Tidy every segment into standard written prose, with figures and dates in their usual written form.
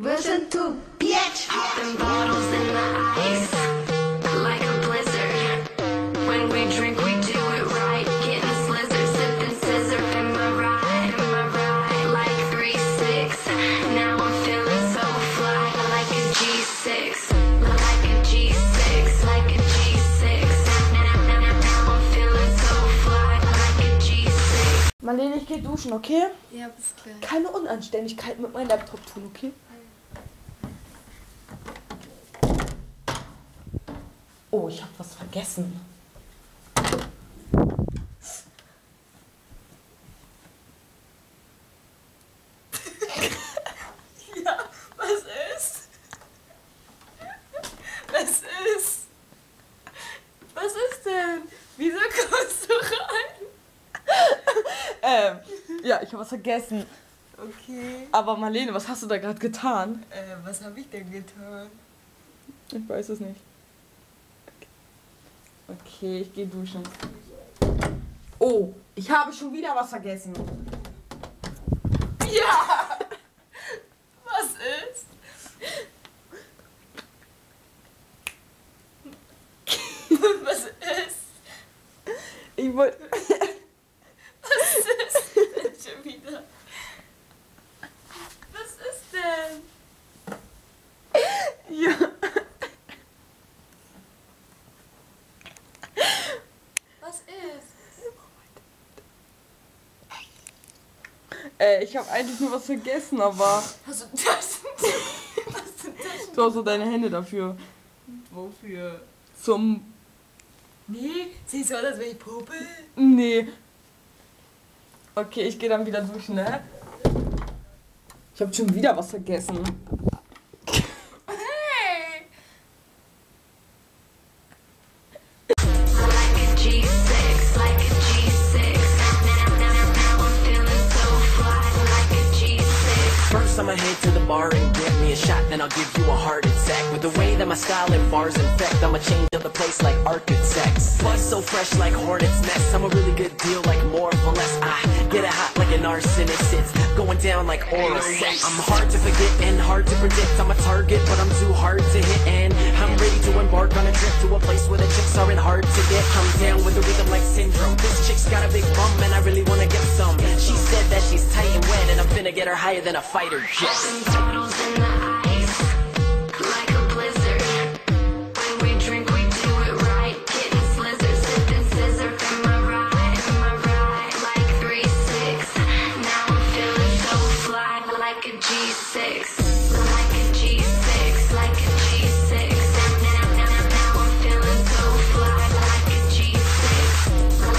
Listen to bitch. Popping bottles in the ice, like a blizzard. When we drink, we do it right. Getting slizzard, sipping scissor. Am I right? Am I right? Like 3-6. Now I'm feeling so fly, like a G6, like a G6, like a G6. Now I'm feeling so fly, like a G6. Marlene, ich geh duschen, okay? Ja, bis gleich. Keine Unanständigkeit mit meinem Laptop tun, okay? Oh, ich habe was vergessen. Ja, was ist? Was ist? Was ist denn? Wieso kommst du rein? Ja, ich habe was vergessen. Okay. Aber Marlene, was hast du da gerade getan? Was habe ich denn getan? Ich weiß es nicht. Okay, ich gehe duschen. Oh, ich habe schon wieder was vergessen. Ja! Was ist? Was ist? Ich wollte... Was ist denn schon wieder? Was ist denn? Ja. Was ist? Ich habe eigentlich nur was vergessen, aber Hast du Taschentuch? Hast du Taschentuch? du hast so deine Hände dafür. Wofür? Zum... Nee, siehst du aus, als wäre ich Puppe? Nee. Okay, ich gehe dann wieder duschen, ne? Ich habe schon wieder was vergessen. Hey! Like a G6, like a G6. Now I'm feeling so fly, like a G6. First I'ma head to the bar and get me a shot, then I'll give you a heart attack. With the way that my style and bars infect, I'ma change up the place like architects. Plus so fresh like hornet's nest, I'm a really good deal like more for less. I get it hot like an arsonist, it's going down like oral sex. I'm hard to forget and hard to predict, I'm a target but I'm too hard to hit. And I'm ready to embark on a trip to a place where the chicks aren't hard to get. I'm down with the rhythm like syndrome, this chick's got a big bum and I really wanna get some. She said that she's tight and wet and I'm finna get her higher than a fighter jet. Popping bottles in the ice, like a blizzard. When we drink, we do it right. Getting slizzard, sipping scissor. Am I right? Am I right? Like 3-6. Now I'm feeling so fly, like a G6, like a G6, like a G6. Now I'm feeling so fly, like a G6,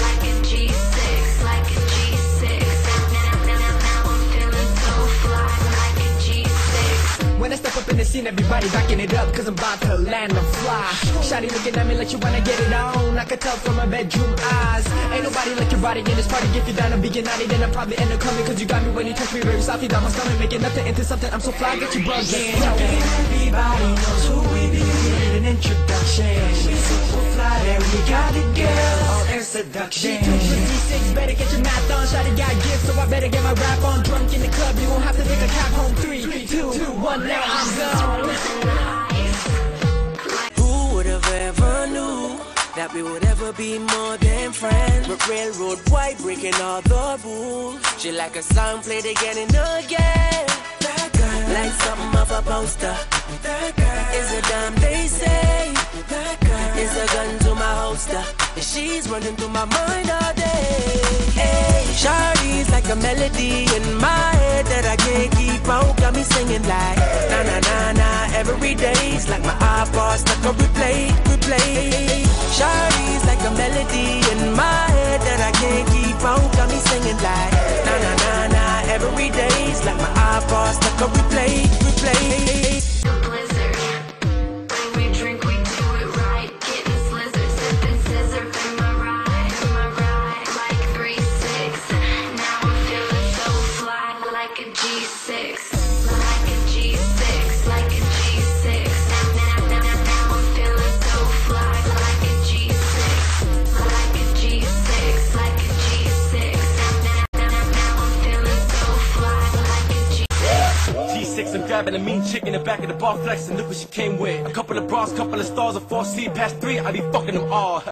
like a G6, like a G6. Now I'm feeling so fly, like a G6. When I step up in the scene, everybody backing it up, cause I'm about to land and fly. Shawty looking at me like you wanna get it on, I can tell from my bedroom eyes. Ain't nobody like your body in this party. If you're down to be naughty, then I'll probably end up coming, cause you got me when you touch me very softly down my stomach, making nothing into something. I'm so fly, got you bugging. Everybody knows who we be, need an introduction. We super fly, there we got it, girl. All air seduction. G256, better get your math on. Shawty got gifts, so I better get my rap on. Drunk in the club, you won't have to take a cab home. 3, 2, 1, now I'm gone. Who would have ever knew that we would ever be more than friends? But railroad white breaking all the rules. She like a song played again and again. That girl, like something off a poster. That girl is a dime they say. That girl is a gun to my holster. And she's running through my mind all day. Hey, Shawty's like a melody in my head that I can't keep out. Got me singing like na na na na every day's like my iPod stuck on replay. Shawty's like a melody in my head that I can't keep out. Got me singing like na na na na every day's like my iPod stuck on replay. A blizzard. When we drink, we do it right. Getting slizzard, sipping scissor. Am I right? Am I right? Like 3-6. Now I'm feeling so fly, like a G6, like a G6, like a G6. Now I'm feeling so fly, like a G6, like a G6, like a G6. Now I'm feeling so fly, like a G6. G6 And a mean chick in the back of the bar flexing, look what she came with. A couple of bras, couple of stars, a 4C past 3, I be fucking them all.